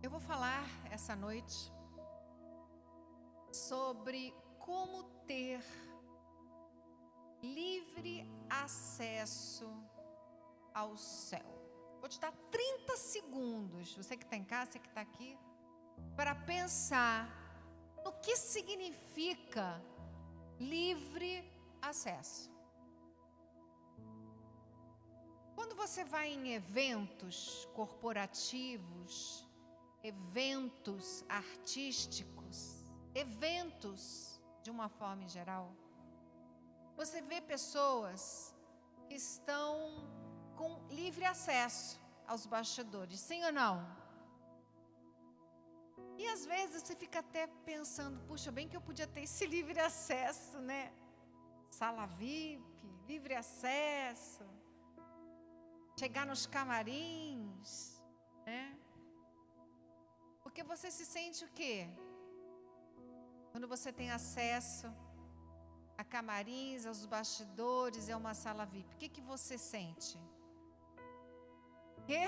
Eu vou falar essa noite sobre como ter livre acesso ao céu. Vou te dar 30 segundos, você que está em casa, você que está aqui, para pensar no que significa livre acesso. Quando você vai em eventos corporativos, eventos artísticos, eventos de uma forma em geral, você vê pessoas que estão com livre acesso aos bastidores, sim ou não? E às vezes você fica até pensando, puxa, bem que eu podia ter esse livre acesso, né? Sala VIP, livre acesso, chegar nos camarins, né? Porque você se sente o quê? Quando você tem acesso a camarins, aos bastidores, é uma sala VIP. O que você sente? Quê?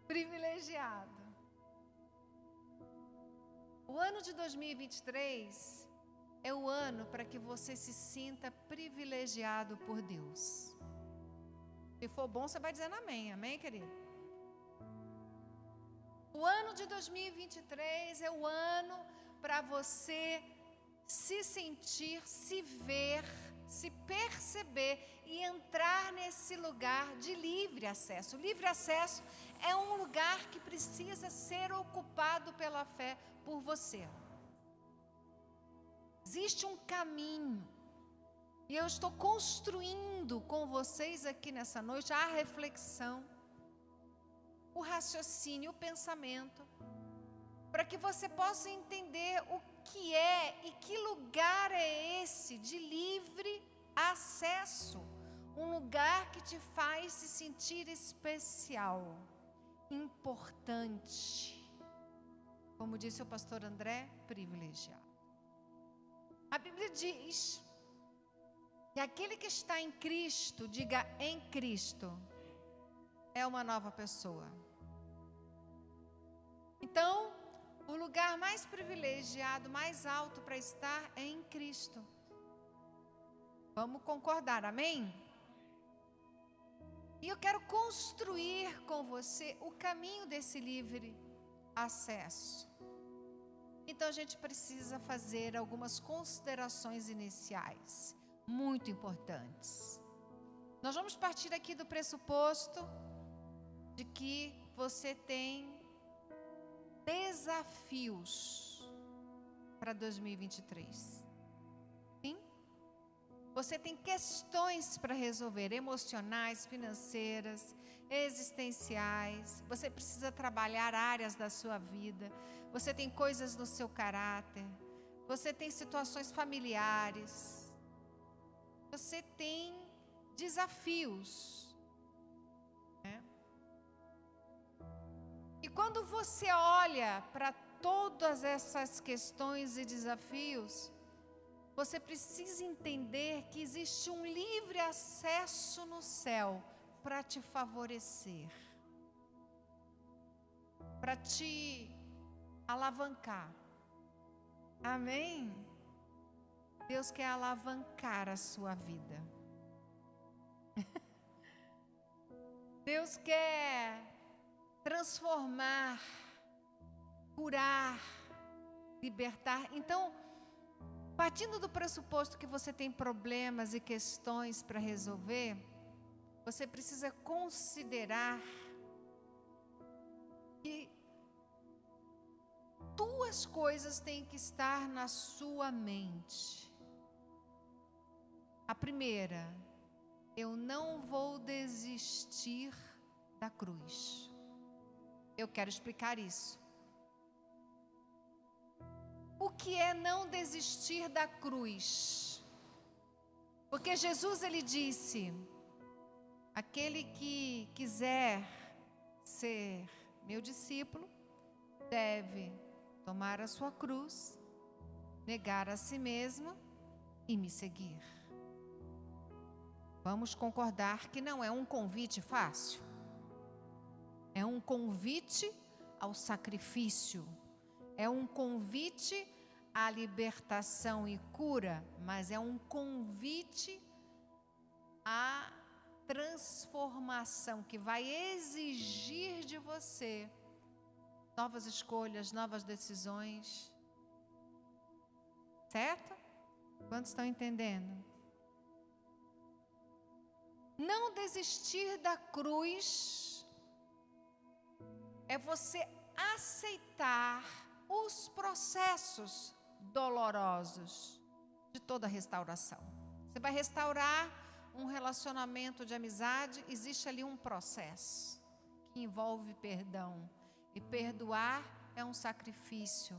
Privilegiado. O ano de 2023 é o ano para que você se sinta privilegiado por Deus. Se for bom, você vai dizendo amém. Amém, querido? O ano de 2023 é o ano para você se sentir, se ver, se perceber e entrar nesse lugar de livre acesso. Livre acesso é um lugar que precisa ser ocupado pela fé por você. Existe um caminho. E eu estou construindo com vocês aqui nessa noite a reflexão, o raciocínio, o pensamento, para que você possa entender o que é e que lugar é esse de livre acesso. Um lugar que te faz se sentir especial, importante. Como disse o pastor André, privilegiado. A Bíblia diz que aquele que está em Cristo, diga em Cristo, é uma nova pessoa. Então, o lugar mais privilegiado, mais alto para estar é em Cristo. Vamos concordar, amém? E eu quero construir com você o caminho desse livre acesso. Então a gente precisa fazer algumas considerações iniciais, muito importantes. Nós vamos partir aqui do pressuposto de que você tem desafios para 2023. Sim? Você tem questões para resolver, emocionais, financeiras, existenciais. Você precisa trabalhar áreas da sua vida. Você tem coisas no seu caráter. Você tem situações familiares. Você tem desafios. Né? E quando você olha para todas essas questões e desafios, você precisa entender que existe um livre acesso no céu para te favorecer, para te alavancar. Amém? Deus quer alavancar a sua vida. Deus quer transformar, curar, libertar. Então, partindo do pressuposto que você tem problemas e questões para resolver, você precisa considerar que duas coisas têm que estar na sua mente. A primeira, eu não vou desistir da cruz. Eu quero explicar isso. O que é não desistir da cruz? Porque Jesus, ele disse, aquele que quiser ser meu discípulo, deve tomar a sua cruz, negar a si mesmo e me seguir. Vamos concordar que não é um convite fácil. É um convite ao sacrifício. É um convite à libertação e cura, mas é um convite à transformação que vai exigir de você novas escolhas, novas decisões. Certo? Quantos estão entendendo? Não desistir da cruz é você aceitar os processos dolorosos de toda restauração. Você vai restaurar um relacionamento de amizade, existe ali um processo que envolve perdão. E perdoar é um sacrifício,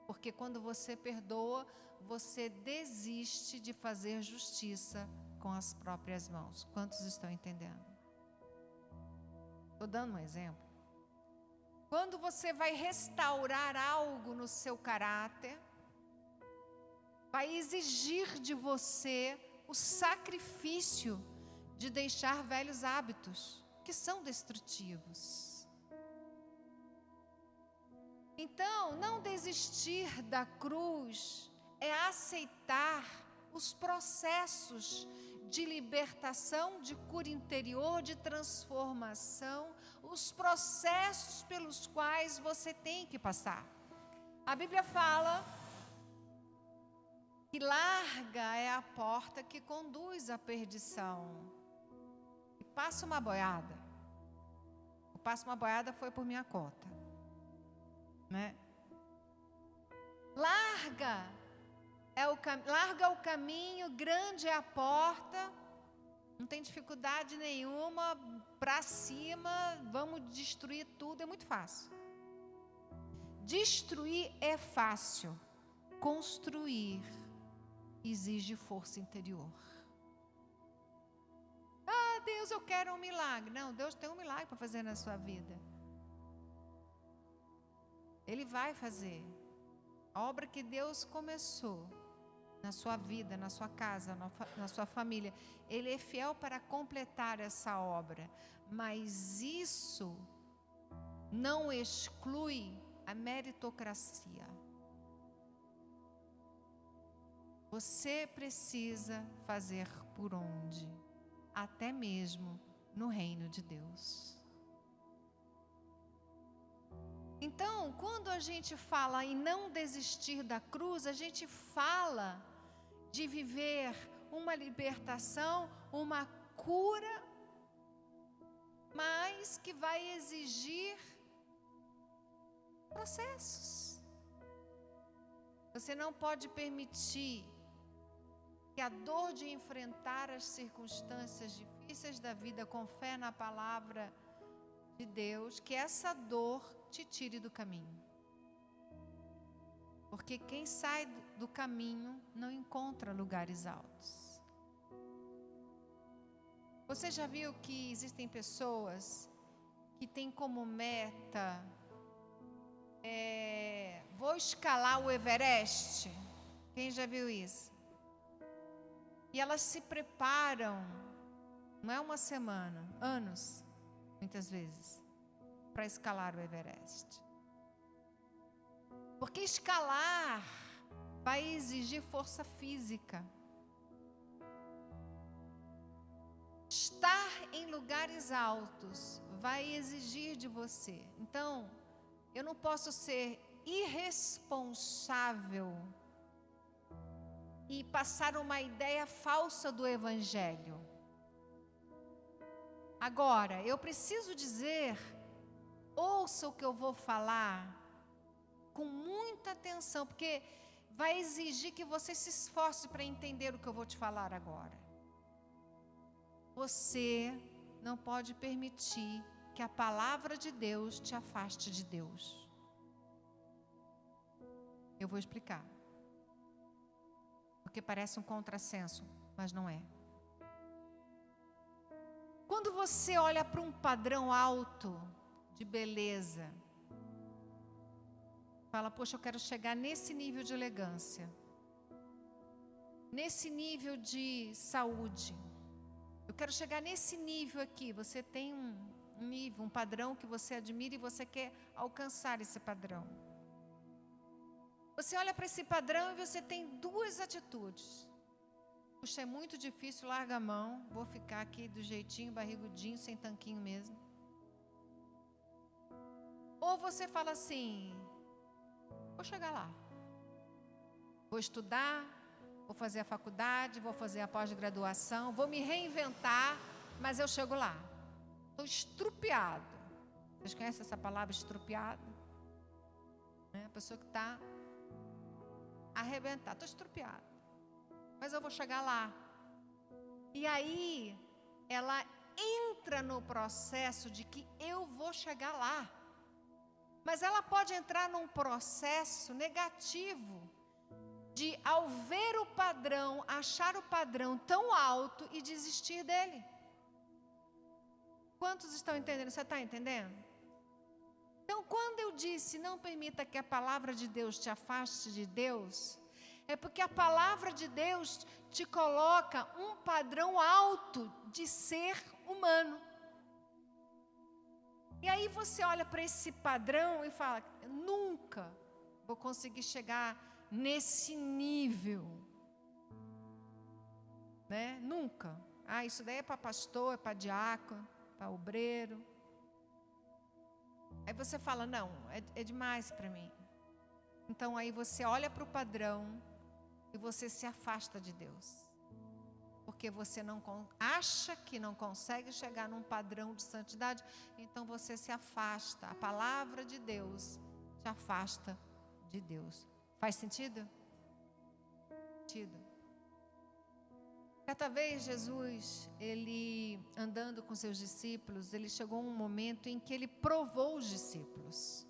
porque quando você perdoa, você desiste de fazer justiça com as próprias mãos. Quantos estão entendendo? Estou dando um exemplo. Quando você vai restaurar algo no seu caráter, vai exigir de você o sacrifício de deixar velhos hábitos que são destrutivos. Então, não desistir da cruz é aceitar os processos de libertação, de cura interior, de transformação, os processos pelos quais você tem que passar. A Bíblia fala que larga é a porta que conduz à perdição. E passa uma boiada. O passa uma boiada foi por minha conta, né? Larga o caminho, grande é a porta, não tem dificuldade nenhuma, para cima, vamos destruir tudo, é muito fácil. Destruir é fácil, construir exige força interior. Ah, Deus, eu quero um milagre. Não, Deus tem um milagre para fazer na sua vida. Ele vai fazer. A obra que Deus começou na sua vida, na sua casa, na sua família, Ele é fiel para completar essa obra. Mas isso não exclui a meritocracia. Você precisa fazer por onde? Até mesmo no reino de Deus. Então, quando a gente fala em não desistir da cruz, a gente fala de viver uma libertação, uma cura, mas que vai exigir processos. Você não pode permitir que a dor de enfrentar as circunstâncias difíceis da vida com fé na palavra de Deus, que essa dor te tire do caminho. Porque quem sai do caminho não encontra lugares altos. Você já viu que existem pessoas que têm como meta, vou escalar o Everest? Quem já viu isso? E elas se preparam, não é uma semana, anos, muitas vezes, para escalar o Everest. Porque escalar vai exigir força física. Estar em lugares altos vai exigir de você. Então, eu não posso ser irresponsável e passar uma ideia falsa do Evangelho. Agora, eu preciso dizer, ouça o que eu vou falar com muita atenção, porque vai exigir que você se esforce para entender o que eu vou te falar agora. Você não pode permitir que a palavra de Deus te afaste de Deus. Eu vou explicar. Porque parece um contrassenso, mas não é. Quando você olha para um padrão alto de beleza, fala, poxa, eu quero chegar nesse nível de elegância, nesse nível de saúde, eu quero chegar nesse nível aqui. Você tem nível, um padrão que você admira e você quer alcançar esse padrão. Você olha para esse padrão e você tem duas atitudes. Puxa, é muito difícil, larga a mão, vou ficar aqui do jeitinho, barrigudinho, sem tanquinho mesmo. Ou você fala assim, vou chegar lá. Vou estudar, vou fazer a faculdade, vou fazer a pós-graduação, vou me reinventar, mas eu chego lá. Estou estrupiado. Vocês conhecem essa palavra estrupiado? A pessoa que está arrebentada. Estou estrupiado. Mas eu vou chegar lá. E aí, ela entra no processo de que eu vou chegar lá. Mas ela pode entrar num processo negativo de, ao ver o padrão, achar o padrão tão alto e desistir dele. Quantos estão entendendo? Você está entendendo? Então, quando eu disse, não permita que a palavra de Deus te afaste de Deus, é porque a palavra de Deus te coloca um padrão alto de ser humano. E aí você olha para esse padrão e fala, nunca vou conseguir chegar nesse nível. Né? Nunca. Isso daí é para pastor, é para diácono, para obreiro. Aí você fala, não, é demais para mim. Então aí você olha para o padrão e você se afasta de Deus. Porque você não acha que não consegue chegar num padrão de santidade, então você se afasta. A palavra de Deus te afasta de Deus. Faz sentido? Sentido. Certa vez Jesus, ele andando com seus discípulos, ele chegou a um momento em que ele provou os discípulos.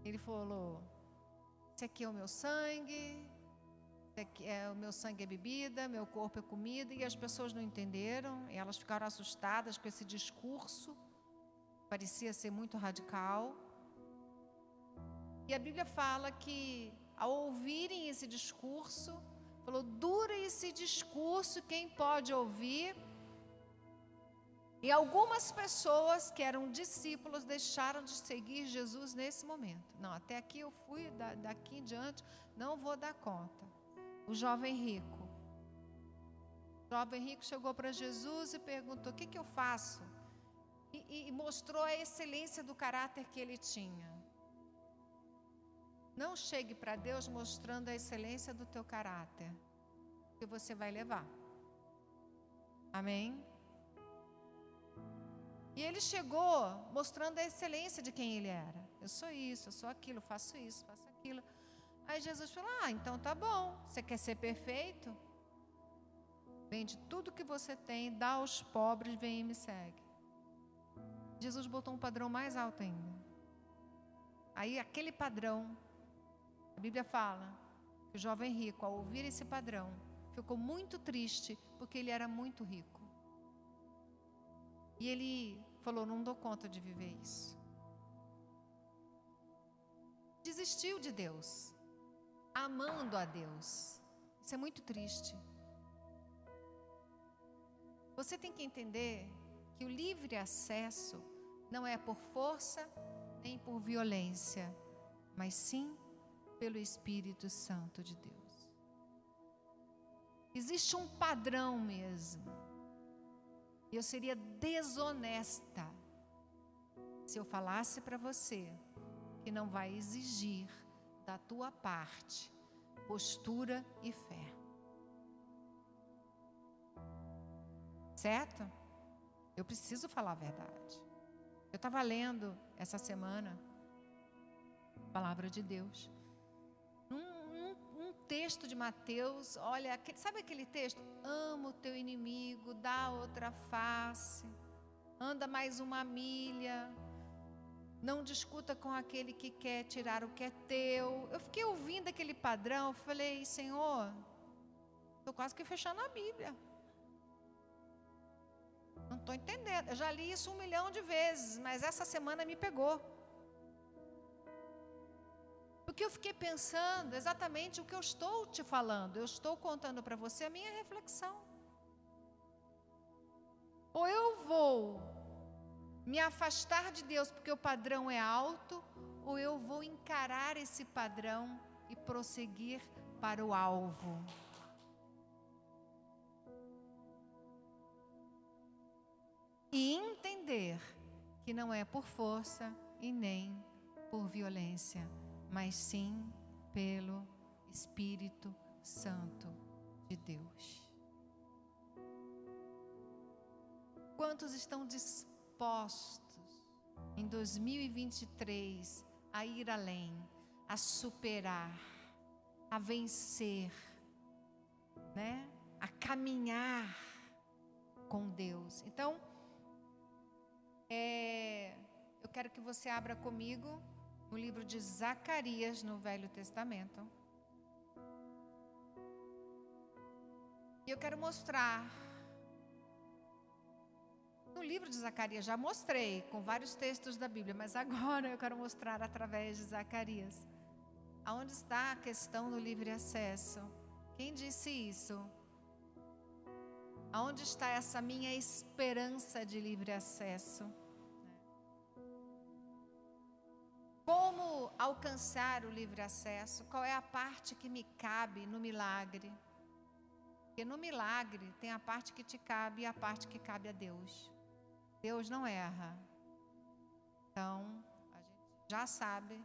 Ele falou, esse aqui é o meu sangue, o meu sangue é bebida, meu corpo é comida, e as pessoas não entenderam, e elas ficaram assustadas com esse discurso, parecia ser muito radical. E a Bíblia fala que, ao ouvirem esse discurso, falou, dura esse discurso, quem pode ouvir? E algumas pessoas que eram discípulos deixaram de seguir Jesus nesse momento. Não, até aqui eu fui, daqui em diante não vou dar conta. O jovem rico. O jovem rico chegou para Jesus e perguntou, o que eu faço? E mostrou a excelência do caráter que ele tinha. Não chegue para Deus mostrando a excelência do teu caráter, que você vai levar. Amém? E ele chegou mostrando a excelência de quem ele era. Eu sou isso, eu sou aquilo, faço isso, faço aquilo. Aí Jesus falou, então tá bom, você quer ser perfeito? Vende tudo que você tem, dá aos pobres, vem e me segue. Jesus botou um padrão mais alto ainda. Aí aquele padrão, a Bíblia fala que o jovem rico, ao ouvir esse padrão, ficou muito triste porque ele era muito rico. E ele falou, não dou conta de viver isso. Desistiu de Deus, amando a Deus. Isso é muito triste. Você tem que entender que o livre acesso não é por força nem por violência, mas sim pelo Espírito Santo de Deus. Existe um padrão mesmo. E eu seria desonesta se eu falasse para você que não vai exigir da tua parte postura e fé. Certo? Eu preciso falar a verdade. Eu estava lendo essa semana a palavra de Deus. Um texto de Mateus, olha, sabe aquele texto? Ama o teu inimigo, dá outra face, anda mais uma milha, não discuta com aquele que quer tirar o que é teu. Eu fiquei ouvindo aquele padrão, falei, Senhor, estou quase que fechando a Bíblia. Não estou entendendo, eu já li isso 1 milhão de vezes, mas essa semana me pegou. Porque eu fiquei pensando exatamente o que eu estou te falando. Eu estou contando para você a minha reflexão. Ou eu vou me afastar de Deus porque o padrão é alto, ou eu vou encarar esse padrão e prosseguir para o alvo. E entender que não é por força e nem por violência, mas sim pelo Espírito Santo de Deus. Quantos estão dispostos em 2023 a ir além, a superar, a vencer, né? A caminhar com Deus? Então, eu quero que você abra comigo no livro de Zacarias, no Velho Testamento. E eu quero mostrar. No livro de Zacarias já mostrei com vários textos da Bíblia, mas agora eu quero mostrar através de Zacarias. Aonde está a questão do livre acesso? Quem disse isso? Aonde está essa minha esperança de livre acesso? Como alcançar o livre acesso? Qual é a parte que me cabe no milagre? Porque no milagre tem a parte que te cabe e a parte que cabe a Deus. Deus não erra. Então, a gente já sabe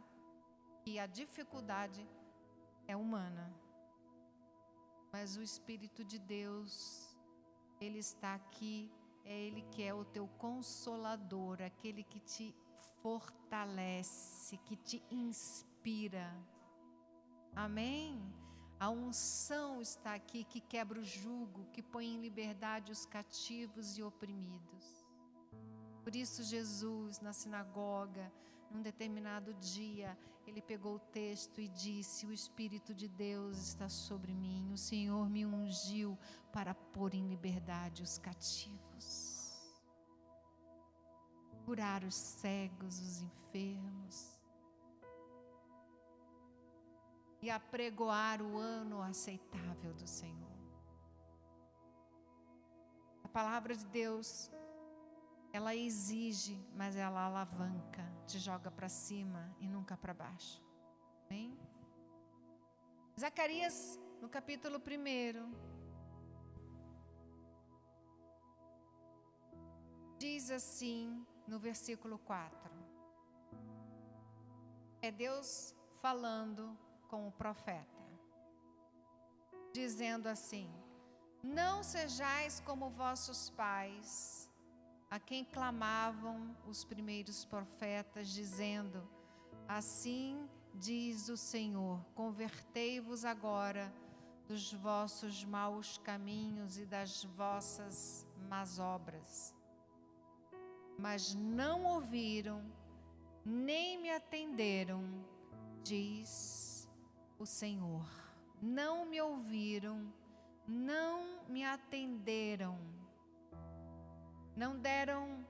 que a dificuldade é humana. Mas o Espírito de Deus, Ele está aqui, é Ele que é o teu consolador, aquele que te fortalece, que te inspira. Amém? A unção está aqui que quebra o jugo, que põe em liberdade os cativos e oprimidos. Por isso Jesus, na sinagoga, num determinado dia, ele pegou o texto e disse: o Espírito de Deus está sobre mim, o Senhor me ungiu para pôr em liberdade os cativos, curar os cegos, os enfermos, e apregoar o ano aceitável do Senhor. A palavra de Deus, ela exige, mas ela alavanca, te joga para cima e nunca para baixo. Amém? Zacarias, no capítulo 1, diz assim, no versículo 4. É Deus falando com o profeta, dizendo assim: não sejais como vossos pais, a quem clamavam os primeiros profetas, dizendo: assim diz o Senhor, convertei-vos agora dos vossos maus caminhos e das vossas más obras. Mas não ouviram, nem me atenderam, diz o Senhor. Não me ouviram, não me atenderam, não deram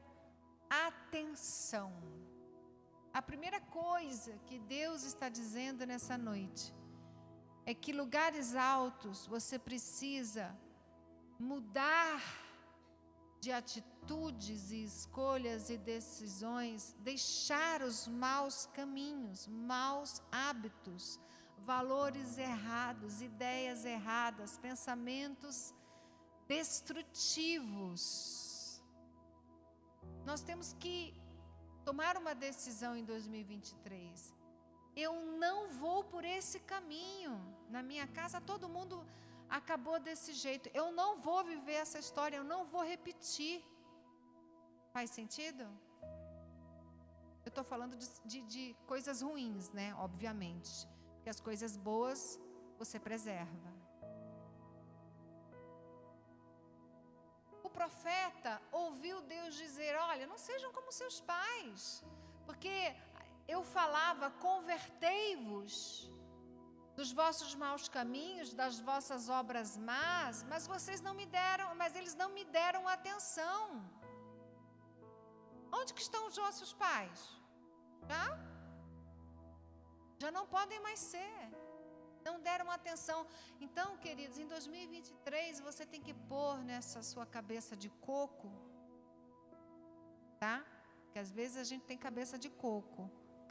atenção. A primeira coisa que Deus está dizendo nessa noite é que lugares altos você precisa mudar de atitudes e escolhas e decisões, deixar os maus caminhos, maus hábitos, valores errados, ideias erradas, pensamentos destrutivos. Nós temos que tomar uma decisão em 2023. Eu não vou por esse caminho. Na minha casa todo mundo acabou desse jeito. Eu não vou viver essa história, eu não vou repetir. Faz sentido? Eu estou falando de coisas ruins, né? Obviamente. Porque as coisas boas você preserva. O profeta ouviu Deus dizer: olha, não sejam como seus pais, porque eu falava, convertei-vos dos vossos maus caminhos, das vossas obras más, mas eles não me deram atenção. Onde que estão os vossos pais? Já não podem mais ser. Não deram atenção. Então, queridos, em 2023 você tem que pôr nessa sua cabeça de coco, tá? às vezes a gente tem cabeça de coco,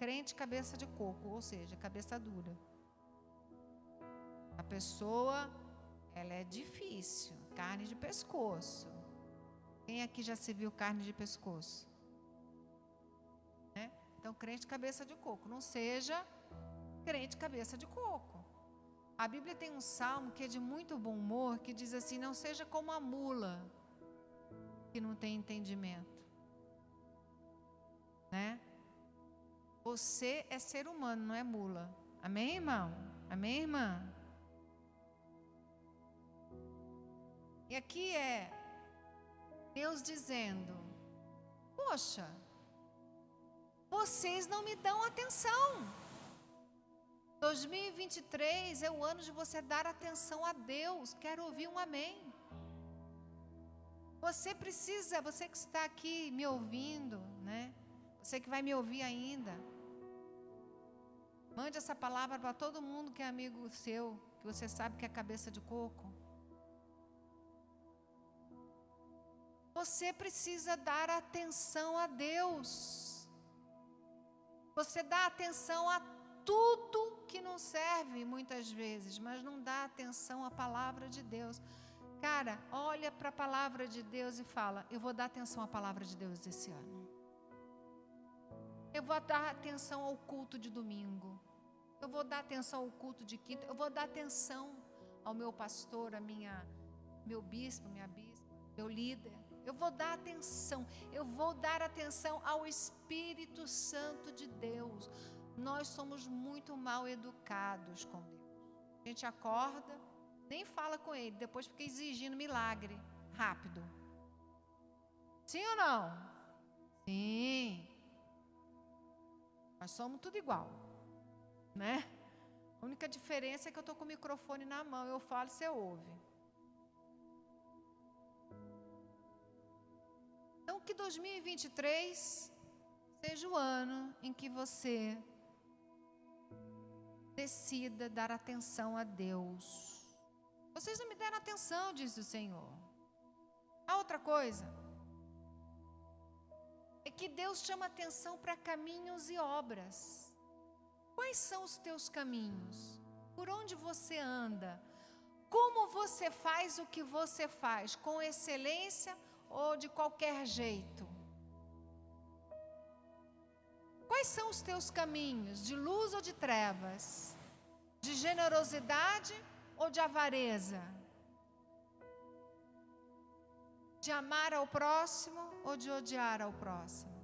crente cabeça de coco, ou seja, cabeça dura. A pessoa, ela é difícil, carne de pescoço. Quem aqui já se viu carne de pescoço? Né? Então, crente cabeça de coco, não seja crente cabeça de coco. A Bíblia tem um salmo que é de muito bom humor, que diz assim: não seja como a mula, que não tem entendimento. Né? Você é ser humano, não é mula. Amém, irmão? Amém, irmã? E aqui é Deus dizendo: poxa, vocês não me dão atenção. 2023 é o ano de você dar atenção a Deus. Quero ouvir um amém. Você precisa, você que está aqui me ouvindo, né? Você que vai me ouvir ainda, mande essa palavra para todo mundo que é amigo seu, que você sabe que é cabeça de coco. Você precisa dar atenção a Deus. Você dá atenção a tudo que não serve muitas vezes, mas não dá atenção à palavra de Deus. Cara, olha para a palavra de Deus e fala: eu vou dar atenção à palavra de Deus esse ano. Eu vou dar atenção ao culto de domingo. Eu vou dar atenção ao culto de quinta. Eu vou dar atenção ao meu pastor, meu bispo, minha bispa, meu líder. Eu vou dar atenção. Eu vou dar atenção ao Espírito Santo de Deus. Nós somos muito mal educados com Deus. A gente acorda, nem fala com Ele, depois fica exigindo milagre rápido. Sim ou não? Sim. Nós somos tudo igual, né? A única diferença é que eu estou com o microfone na mão, eu falo e você ouve. Então, que 2023 seja o ano em que você decida dar atenção a Deus. Vocês não me deram atenção, diz o Senhor. A outra coisa é que Deus chama atenção para caminhos e obras. Quais são os teus caminhos? Por onde você anda? Como você faz o que você faz? Com excelência ou de qualquer jeito? Quais são os teus caminhos? De luz ou de trevas? De generosidade ou de avareza? De amar ao próximo ou de odiar ao próximo?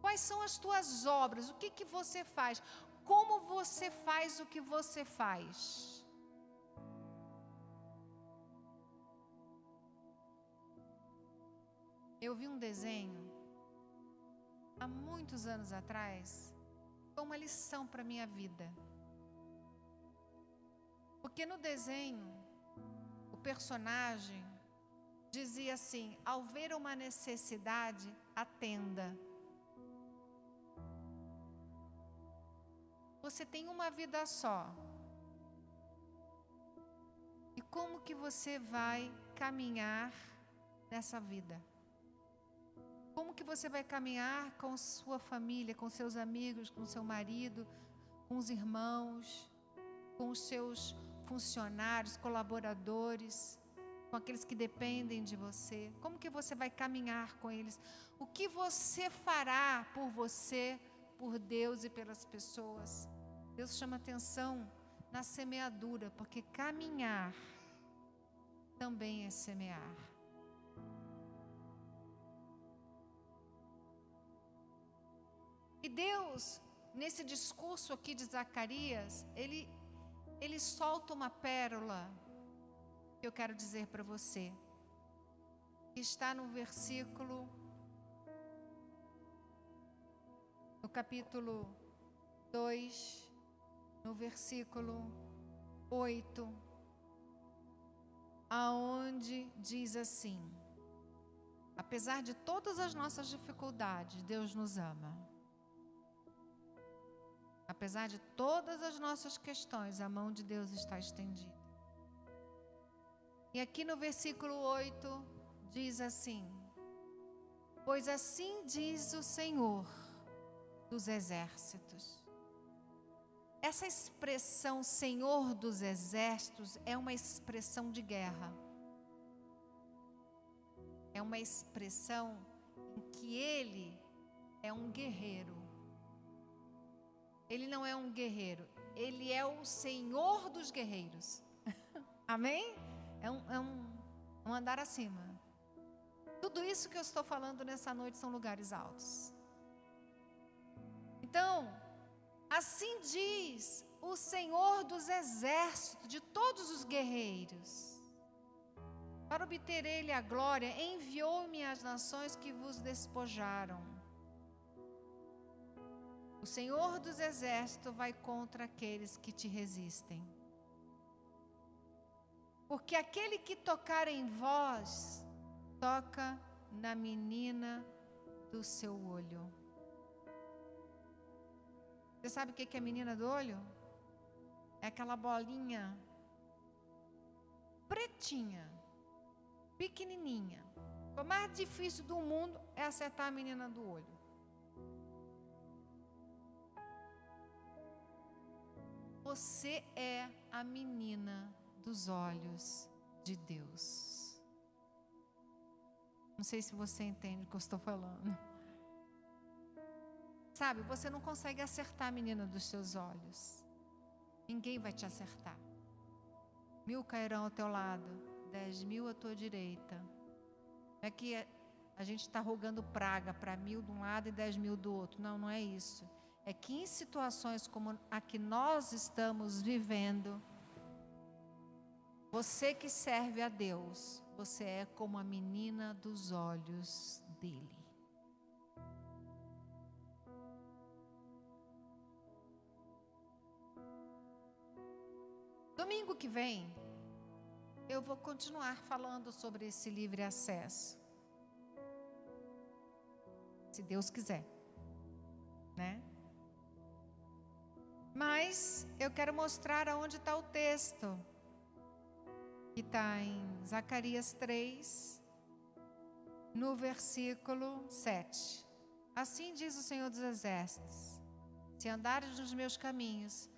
Quais são as tuas obras? O que você faz? Como você faz o que você faz? Eu vi um desenho há muitos anos atrás, foi uma lição para a minha vida. Porque no desenho, o personagem dizia assim: ao ver uma necessidade, atenda. Você tem uma vida só. E como que você vai caminhar nessa vida? Como que você vai caminhar com sua família, com seus amigos, com seu marido, com os irmãos, com os seus funcionários, colaboradores, com aqueles que dependem de você? Como que você vai caminhar com eles? O que você fará por você, por Deus e pelas pessoas? Deus chama atenção na semeadura, porque caminhar também é semear. E Deus, nesse discurso aqui de Zacarias, ele solta uma pérola que eu quero dizer para você. Está no versículo, no capítulo 2, no versículo 8, aonde diz assim: apesar de todas as nossas dificuldades, Deus nos ama. Apesar de todas as nossas questões, a mão de Deus está estendida. E aqui no versículo 8 diz assim: Pois assim diz o Senhor dos Exércitos. Essa expressão Senhor dos Exércitos é uma expressão de guerra. É uma expressão em que Ele é um guerreiro. Ele não é um guerreiro, Ele é o Senhor dos guerreiros. Amém? É um andar acima. Tudo isso que eu estou falando nessa noite são lugares altos. Então, assim diz o Senhor dos Exércitos, de todos os guerreiros. Para obter Ele a glória, enviou-me às nações que vos despojaram. O Senhor dos Exércitos vai contra aqueles que te resistem. Porque aquele que tocar em vós, toca na menina do seu olho. Você sabe o que é menina do olho? É aquela bolinha pretinha, pequenininha. O mais difícil do mundo é acertar a menina do olho. Você é a menina dos olhos de Deus. Não sei se você entende o que eu estou falando. Sabe, você não consegue acertar a menina dos seus olhos. Ninguém vai te acertar. 1000 cairão ao teu lado, 10.000 à tua direita. É que a gente está rogando praga para 1000 de um lado e 10.000 do outro. Não, não é isso. É que em situações como a que nós estamos vivendo, você que serve a Deus, você é como a menina dos olhos dele. Domingo que vem, eu vou continuar falando sobre esse livre acesso. Se Deus quiser, né? Mas eu quero mostrar aonde está o texto. Que está em Zacarias 3, no versículo 7. Assim diz o Senhor dos Exércitos: se andares nos meus caminhos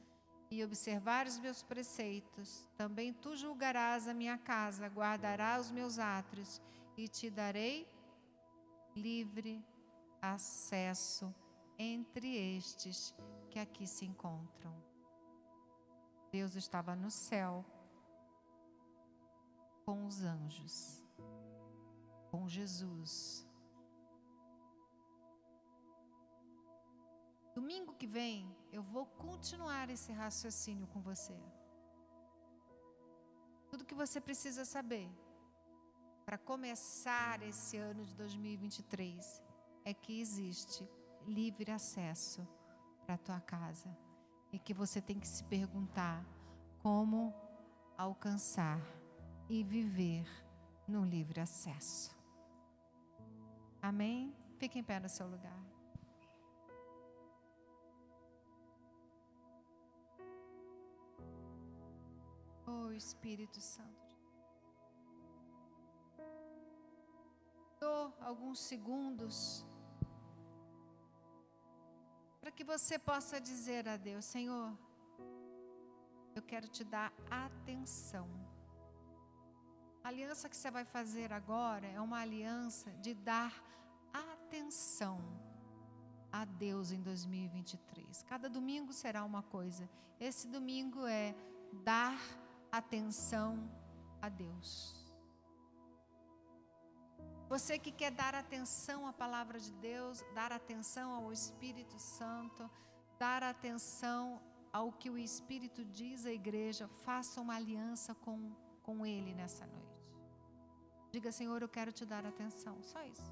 e observares os meus preceitos, também tu julgarás a minha casa, guardarás os meus átrios e te darei livre acesso entre estes que aqui se encontram. Deus estava no céu com os anjos, com Jesus. Domingo que vem, eu vou continuar esse raciocínio com você. Tudo que você precisa saber para começar esse ano de 2023 é que existe livre acesso para a tua casa e que você tem que se perguntar como alcançar e viver no livre acesso. Amém? Fique em pé no seu lugar. Oh, Espírito Santo. Dou alguns segundos para que você possa dizer a Deus: Senhor, eu quero te dar atenção. A aliança que você vai fazer agora é uma aliança de dar atenção a Deus em 2023. Cada domingo será uma coisa. Esse domingo é dar atenção a Deus. Você que quer dar atenção à palavra de Deus, dar atenção ao Espírito Santo, dar atenção ao que o Espírito diz à igreja, faça uma aliança com Ele nessa noite. Diga: Senhor, eu quero te dar atenção. Só isso.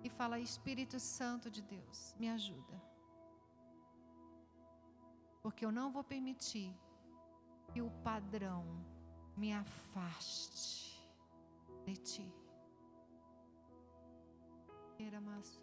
E fala: Espírito Santo de Deus, me ajuda. Porque eu não vou permitir que o padrão me afaste de ti. Era mais